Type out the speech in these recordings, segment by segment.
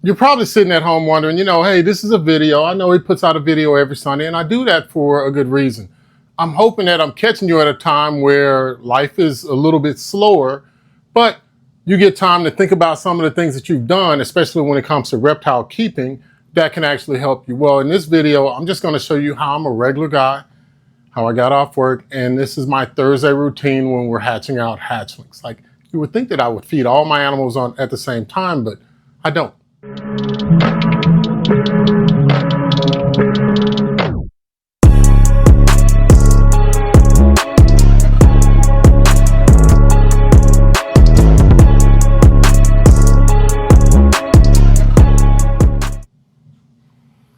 You're probably sitting at home wondering, hey, this is a video. I know he puts out a video every Sunday, and I do that for a good reason. I'm hoping that I'm catching you at a time where life is a little bit slower, but you get time to think about some of the things that you've done, especially when it comes to reptile keeping, that can actually help you. Well, in this video, I'm just going to show you how I'm a regular guy, how I got off work, and this is my Thursday routine when we're hatching out hatchlings. Like, you would think that I would feed all my animals on at the same time, but I don't.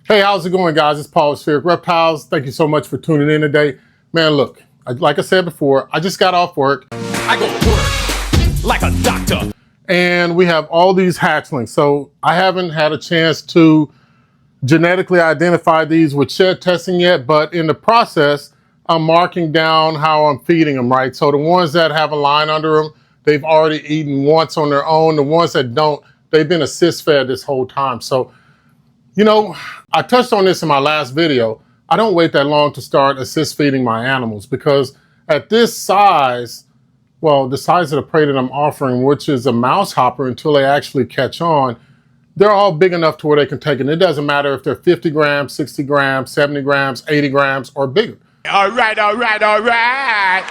Hey, how's it going, guys? It's Paul with Spheric Reptiles. Thank you so much for tuning in today. Man, look, like I said before, I just got off work. I go to work like a doctor. And we have all these hatchlings. So I haven't had a chance to genetically identify these with shed testing yet, but in the process, I'm marking down how I'm feeding them, right? So the ones that have a line under them, they've already eaten once on their own. The ones that don't, they've been assist fed this whole time. So, I touched on this in my last video. I don't wait that long to start assist feeding my animals because at this size, well, the size of the prey that I'm offering, which is a mouse hopper until they actually catch on, they're all big enough to where they can take it. It doesn't matter if they're 50 grams, 60 grams, 70 grams, 80 grams, or bigger. All right, all right, all right.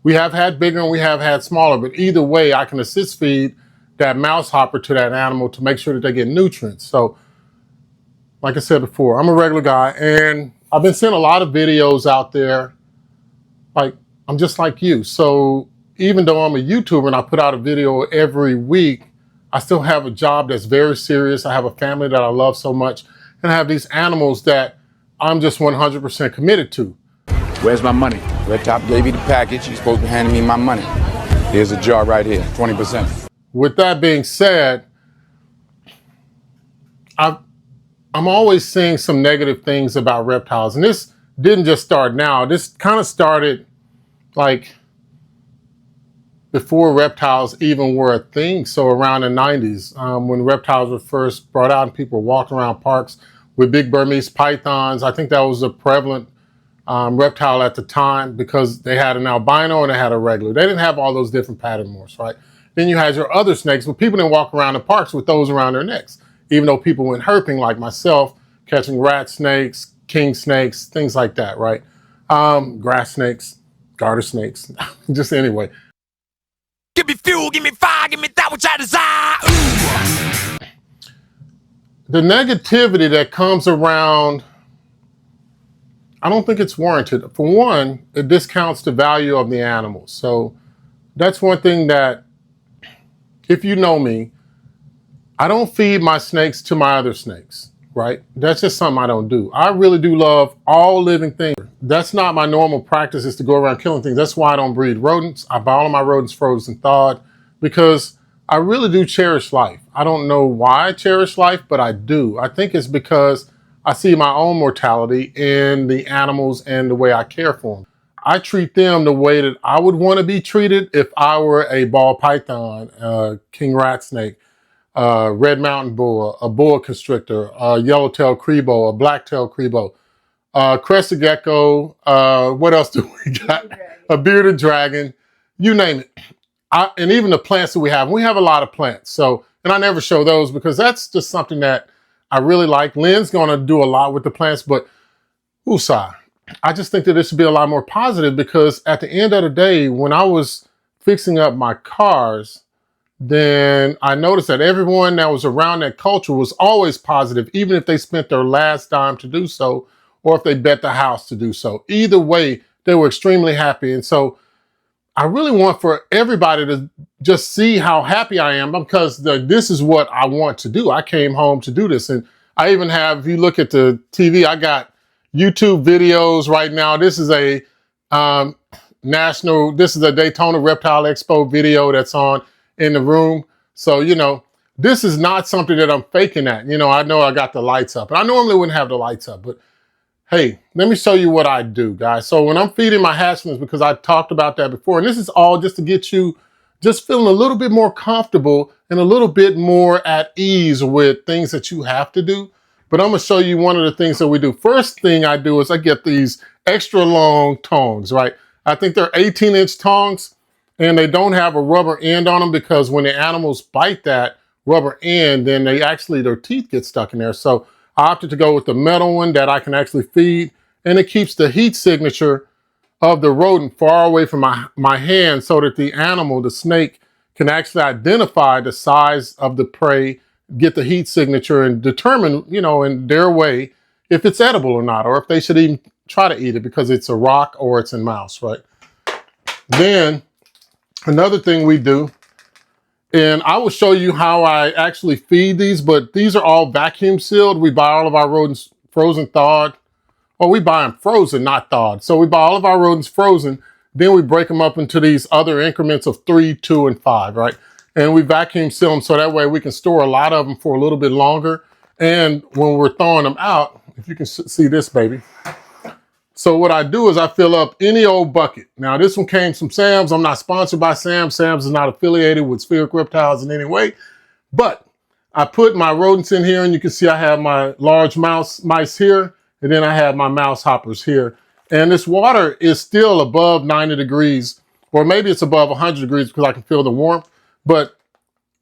We have had bigger and we have had smaller, but either way, I can assist feed that mouse hopper to that animal to make sure that they get nutrients. So, like I said before, I'm a regular guy, and I've been seeing a lot of videos out there. Like, I'm just like you. So even though I'm a YouTuber and I put out a video every week, I still have a job that's very serious. I have a family that I love so much, and I have these animals that I'm just 100% committed to. Where's my money? Red Top gave you the package. You're supposed to hand me my money. Here's a jar right here, 20%. With that being said, I'm always seeing some negative things about reptiles. And this didn't just start now. This kind of started like before reptiles even were a thing. So around the 90s, when reptiles were first brought out and people were walking around parks with big Burmese pythons. I think that was a prevalent reptile at the time because they had an albino and they had a regular. They didn't have all those different pattern morphs, right? Then you had your other snakes, but people didn't walk around the parks with those around their necks. Even though people went herping like myself, catching rat snakes, king snakes, things like that, right? Grass snakes, garter snakes, just anyway. Give me fuel, give me fire, give me that which I desire. Ooh. The negativity that comes around, I don't think it's warranted. For one, it discounts the value of the animals. So that's one thing that, if you know me, I don't feed my snakes to my other snakes, right? That's just something I don't do. I really do love all living things. That's not my normal practice, is to go around killing things. That's why I don't breed rodents. I buy all of my rodents frozen thawed because I really do cherish life. I don't know why I cherish life, but I do. I think it's because I see my own mortality in the animals and the way I care for them. I treat them the way that I would want to be treated if I were a ball python, king rat snake, red mountain boa, a boa constrictor, a yellow-tailed crebo, a black-tailed crebo, crested gecko, what else do we got? A bearded dragon, you name it. And even the plants that we have a lot of plants. So, and I never show those because that's just something that I really like. Lynn's gonna do a lot with the plants, but woosah. I just think that it should be a lot more positive because at the end of the day, when I was fixing up my cars, then I noticed that everyone that was around that culture was always positive, even if they spent their last dime to do so, or if they bet the house to do so. Either way, they were extremely happy. And so I really want for everybody to just see how happy I am because this is what I want to do. I came home to do this. And I even have, if you look at the TV, I got YouTube videos right now. This is a this is a Daytona Reptile Expo video that's on in the room. So, this is not something that I'm faking at. I know I got the lights up. And I normally wouldn't have the lights up, but hey, let me show you what I do, guys. So when I'm feeding my hatchlings, because I talked about that before, and this is all just to get you just feeling a little bit more comfortable and a little bit more at ease with things that you have to do. But I'm gonna show you one of the things that we do. First thing I do is I get these extra long tongs, right? I think they're 18-inch tongs, and they don't have a rubber end on them because when the animals bite that rubber end, then their teeth get stuck in there. So I opted to go with the metal one that I can actually feed, and it keeps the heat signature of the rodent far away from my hand so that the animal, the snake, can actually identify the size of the prey, get the heat signature, and determine, in their way, if it's edible or not, or if they should even try to eat it because it's a rock or it's in mouse, right? Then another thing we do, and I will show you how I actually feed these, but these are all vacuum sealed. We buy all of our rodents frozen thawed. Well, we buy them frozen, not thawed. So we buy all of our rodents frozen, then we break them up into these other increments of 3, 2, and 5, right? And we vacuum seal them so that way we can store a lot of them for a little bit longer. And when we're thawing them out, if you can see this, baby. So what I do is I fill up any old bucket. Now this one came from Sam's. I'm not sponsored by Sam's. Sam's is not affiliated with Spheric Reptiles in any way. But I put my rodents in here, and you can see I have my large mice here. And then I have my mouse hoppers here. And this water is still above 90 degrees, or maybe it's above 100 degrees because I can feel the warmth. But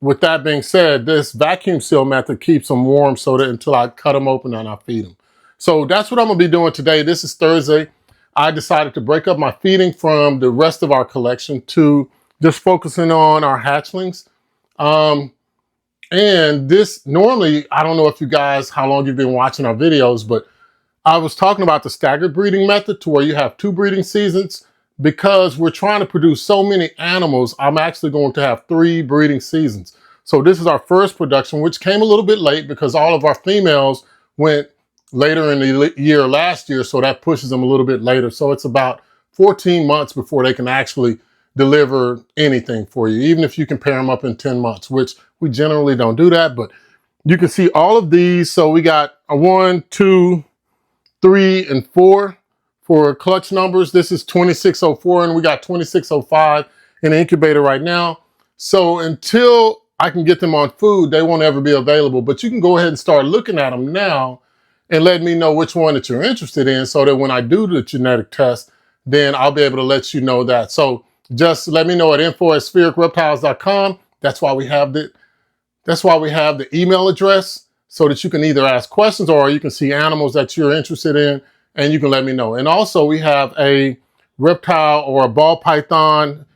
with that being said, this vacuum seal method keeps them warm so that until I cut them open and I feed them. So that's what I'm gonna be doing today. This is Thursday. I decided to break up my feeding from the rest of our collection to just focusing on our hatchlings. And this normally, I don't know if you guys, how long you've been watching our videos, but I was talking about the staggered breeding method to where you have 2 breeding seasons. Because we're trying to produce so many animals, I'm actually going to have 3 breeding seasons. So this is our first production, which came a little bit late because all of our females went later in the year last year, so that pushes them a little bit later. So it's about 14 months before they can actually deliver anything for you, even if you can pair them up in 10 months, which we generally don't do that. But you can see all of these. So we got a 1, 2, 3, and 4 for clutch numbers. This is 2604, and we got 2605 in the incubator right now. So until I can get them on food, they won't ever be available. But you can go ahead and start looking at them now and let me know which one that you're interested in so that when I do the genetic test, then I'll be able to let you know that. So just let me know at info@sphericreptiles.com. That's why we have the email address, so that you can either ask questions or you can see animals that you're interested in and you can let me know. And also we have a reptile or a ball python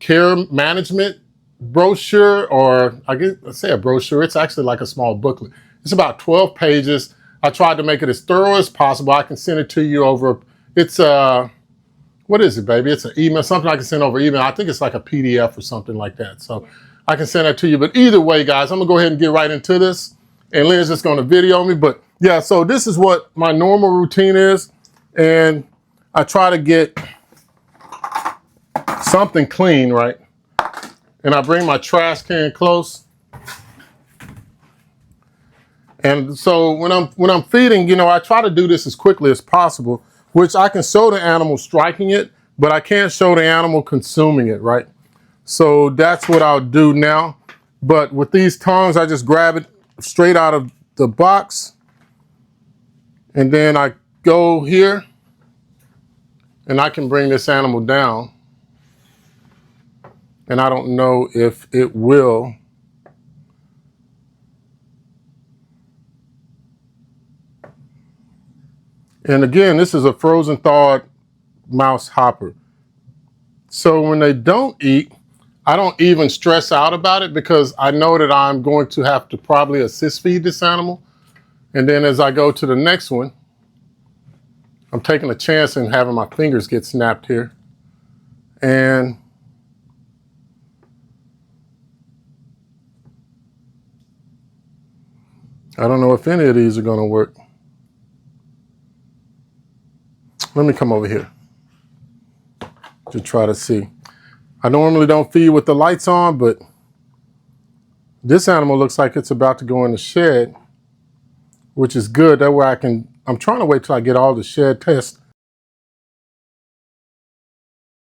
care management brochure, or I guess let's say a brochure. It's actually like a small booklet. It's about 12 pages. I tried to make it as thorough as possible. I can send it to you over, it's what is it, baby? It's an email, something I can send over email. I think it's like a PDF or something like that. So I can send that to you. But either way, guys, I'm gonna go ahead and get right into this. And Lynn's just gonna video me, but yeah, so this is what my normal routine is. And I try to get something clean, right? And I bring my trash can close. And so when I'm feeding, I try to do this as quickly as possible, which I can show the animal striking it, but I can't show the animal consuming it, right? So that's what I'll do now. But with these tongs, I just grab it straight out of the box. And then I go here and I can bring this animal down. And I don't know if it will. And again, this is a frozen thawed mouse hopper. So when they don't eat, I don't even stress out about it because I know that I'm going to have to probably assist feed this animal. And then as I go to the next one, I'm taking a chance and having my fingers get snapped here. And I don't know if any of these are going to work. Let me come over here to try to see. I normally don't feed with the lights on, but this animal looks like it's about to go in the shed, which is good. That way I'm trying to wait till I get all the shed tests.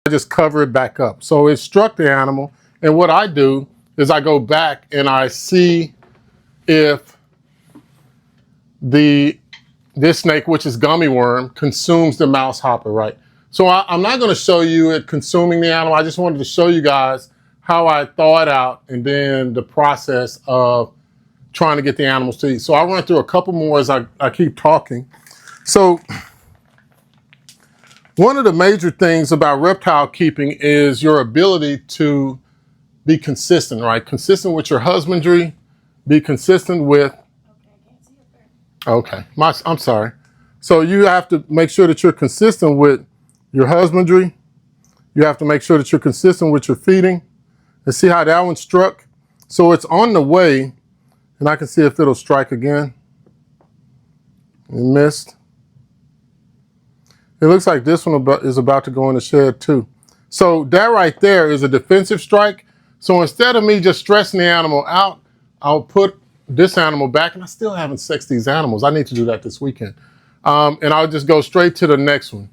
I just cover it back up. So it struck the animal. And what I do is I go back and I see if this snake, which is gummy worm, consumes the mouse hopper, right? So I'm not going to show you it consuming the animal. I just wanted to show you guys how I thaw it out and then the process of trying to get the animals to eat. So I'll run through a couple more as I keep talking. So one of the major things about reptile keeping is your ability to be consistent, right? Consistent with your husbandry, be consistent with, okay, I'm sorry. So you have to make sure that you're consistent with your husbandry. You have to make sure that you're consistent with your feeding. And see how that one struck? So it's on the way, and I can see if it'll strike again. It missed. It looks like this one is about to go in the shed too. So that right there is a defensive strike. So instead of me just stressing the animal out, I'll put this animal back, and I still haven't sexed these animals. I need to do that this weekend. And I'll just go straight to the next one.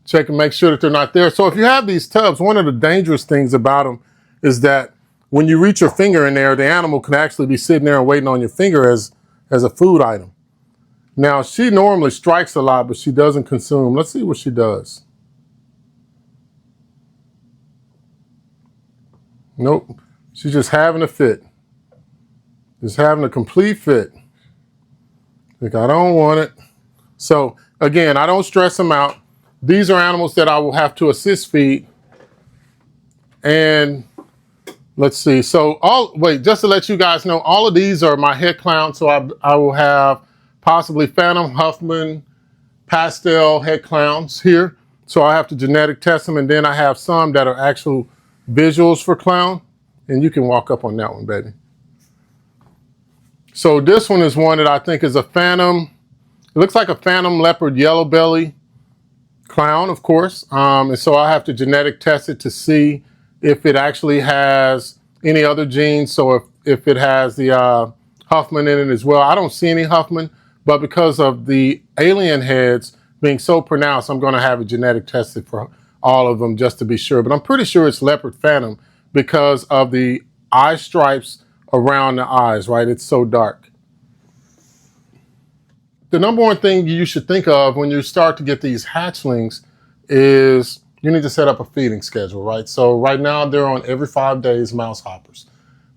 Check and make sure that they're not there. So if you have these tubs, one of the dangerous things about them is that when you reach your finger in there, the animal can actually be sitting there and waiting on your finger as a food item. Now, she normally strikes a lot, but she doesn't consume. Let's see what she does. Nope. She's just having a fit. Just having a complete fit. Like, I don't want it. So, again, I don't stress them out. These are animals that I will have to assist feed. And let's see. So, just to let you guys know, all of these are my head clowns. So I will have possibly Phantom, Huffman, Pastel head clowns here. So I have to genetic test them, and then I have some that are actual visuals for clown. And you can walk up on that one, baby. So this one is one that I think is a Phantom. It looks like a Phantom leopard yellow belly clown, of course. And so I have to genetic test it to see if it actually has any other genes. So if it has the Huffman in it as well. I don't see any Huffman, but because of the alien heads being so pronounced, I'm going to have it genetic tested for all of them just to be sure. But I'm pretty sure it's leopard phantom because of the eye stripes around the eyes, right? It's so dark. The number one thing you should think of when you start to get these hatchlings is you need to set up a feeding schedule, right? So right now they're on every 5 days mouse hoppers.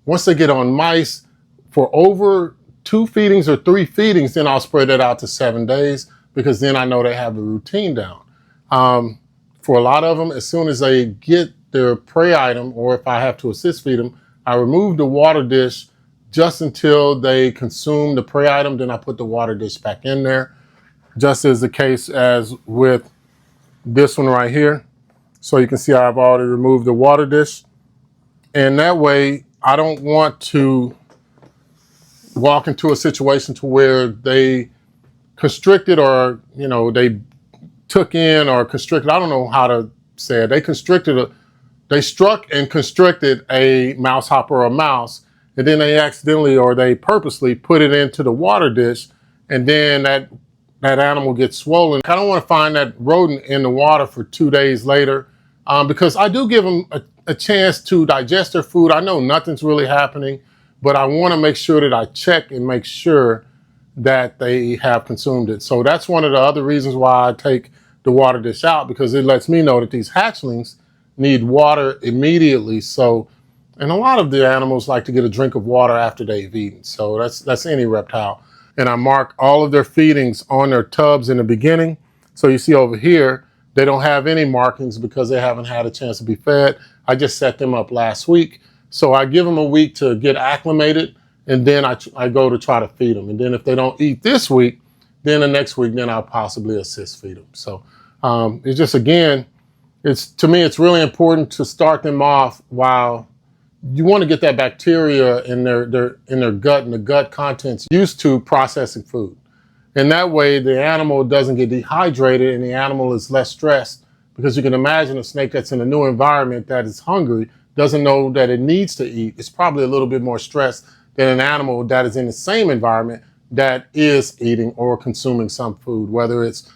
Once they get on mice, for over 2 feedings or 3 feedings, then I'll spread it out to 7 days because then I know they have the routine down. For a lot of them, as soon as they get their prey item, or if I have to assist feed them, I remove the water dish just until they consume the prey item, then I put the water dish back in there, just as the case as with this one right here. So you can see I've already removed the water dish. And that way, I don't want to walk into a situation to where they constricted or, they took in or constricted. I don't know how to say it. They struck and constricted a mouse hopper or a mouse, and then they accidentally or they purposely put it into the water dish, and then that animal gets swollen. I don't want to find that rodent in the water for 2 days later because I do give them a chance to digest their food. I know nothing's really happening, but I want to make sure that I check and make sure that they have consumed it. So that's one of the other reasons why I take the water dish out, because it lets me know that these hatchlings need water immediately. So, and a lot of the animals like to get a drink of water after they've eaten. So that's any reptile. And I mark all of their feedings on their tubs in the beginning. So you see over here, they don't have any markings because they haven't had a chance to be fed. I just set them up last week. So I give them a week to get acclimated, and then I go to try to feed them. And then if they don't eat this week, then the next week, then I'll possibly assist feed them. So it's just, again, to me, it's really important to start them off while you want to get that bacteria in their gut and the gut contents used to processing food. And that way the animal doesn't get dehydrated and the animal is less stressed, because you can imagine a snake that's in a new environment that is hungry, doesn't know that it needs to eat. It's probably a little bit more stressed than an animal that is in the same environment that is eating or consuming some food, whether it's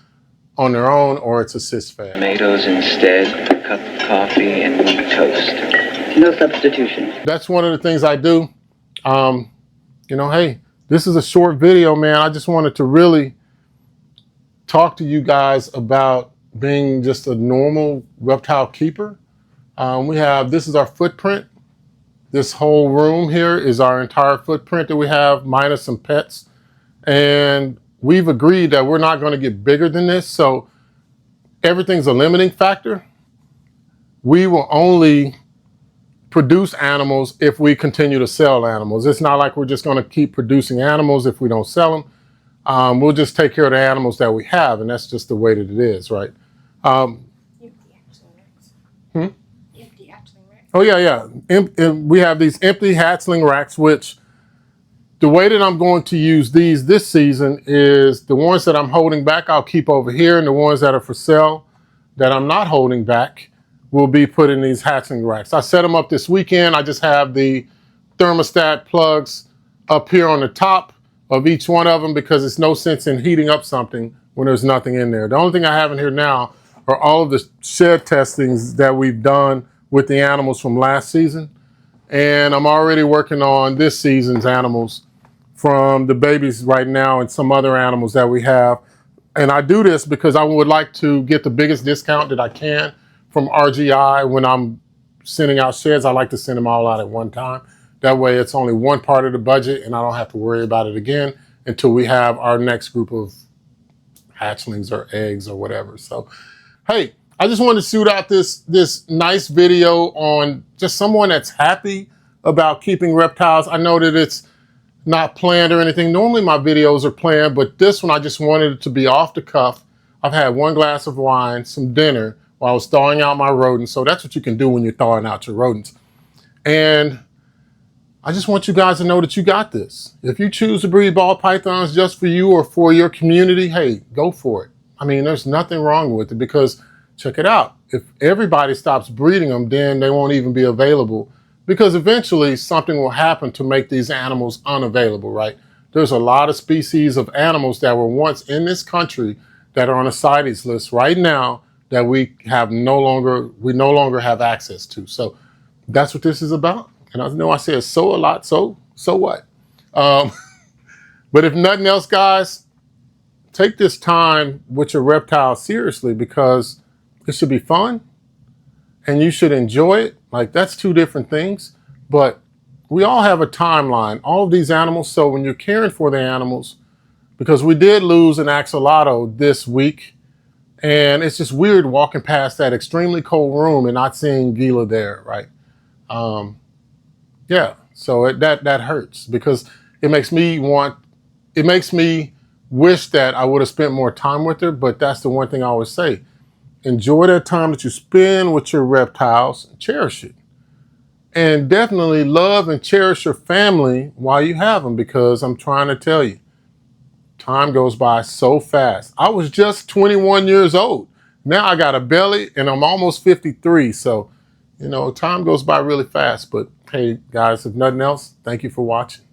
on their own or it's assist fed. Tomatoes instead, a cup of coffee, and toast. No substitution. That's one of the things I do. You know, hey, this is a short video, man. I just wanted to really talk to you guys about being just a normal reptile keeper. This is our footprint. This whole room here is our entire footprint that we have, minus some pets. And we've agreed that we're not going to get bigger than this. So everything's a limiting factor. We will only produce animals if we continue to sell animals. It's not like we're just going to keep producing animals if we don't sell them. We'll just take care of the animals that we have, and that's just the way that it is, right? Empty hatchling racks. Oh, yeah. We have these empty hatchling racks, which the way that I'm going to use these this season is the ones that I'm holding back, I'll keep over here, and the ones that are for sale that I'm not holding back will be put in these hatchling racks. I set them up this weekend. I just have the thermostat plugs up here on the top of each one of them because it's no sense in heating up something when there's nothing in there. The only thing I have in here now are all of the shed testings that we've done with the animals from last season. And I'm already working on this season's animals from the babies right now and some other animals that we have. And I do this because I would like to get the biggest discount that I can from RGI when I'm sending out sheds. I like to send them all out at one time. That way it's only one part of the budget and I don't have to worry about it again until we have our next group of hatchlings or eggs or whatever. So, hey, I just wanted to shoot out this nice video on just someone that's happy about keeping reptiles. I know that it's not planned or anything. Normally my videos are planned, but this one I just wanted it to be off the cuff. I've had one glass of wine, some dinner while I was thawing out my rodents. So that's what you can do when you're thawing out your rodents. And I just want you guys to know that you got this. If you choose to breed ball pythons just for you or for your community, hey, go for it. I mean, there's nothing wrong with it because check it out. If everybody stops breeding them, then they won't even be available because eventually something will happen to make these animals unavailable, right? There's a lot of species of animals that were once in this country that are on a CITES list right now that we no longer have access to. So that's what this is about. And I know I say so a lot, so what? But if nothing else, guys, take this time with your reptile seriously because it should be fun and you should enjoy it. Like that's two different things, but we all have a timeline, all of these animals. So when you're caring for the animals, because we did lose an axolotl this week, and it's just weird walking past that extremely cold room and not seeing Gila there, right? Yeah, so that hurts because it makes me wish that I would have spent more time with her, but that's the one thing I always say. Enjoy that time that you spend with your reptiles and cherish it. And definitely love and cherish your family while you have them because I'm trying to tell you, time goes by so fast. I was just 21 years old. Now I got a belly and I'm almost 53. So, you know, time goes by really fast. But hey, guys, if nothing else, thank you for watching.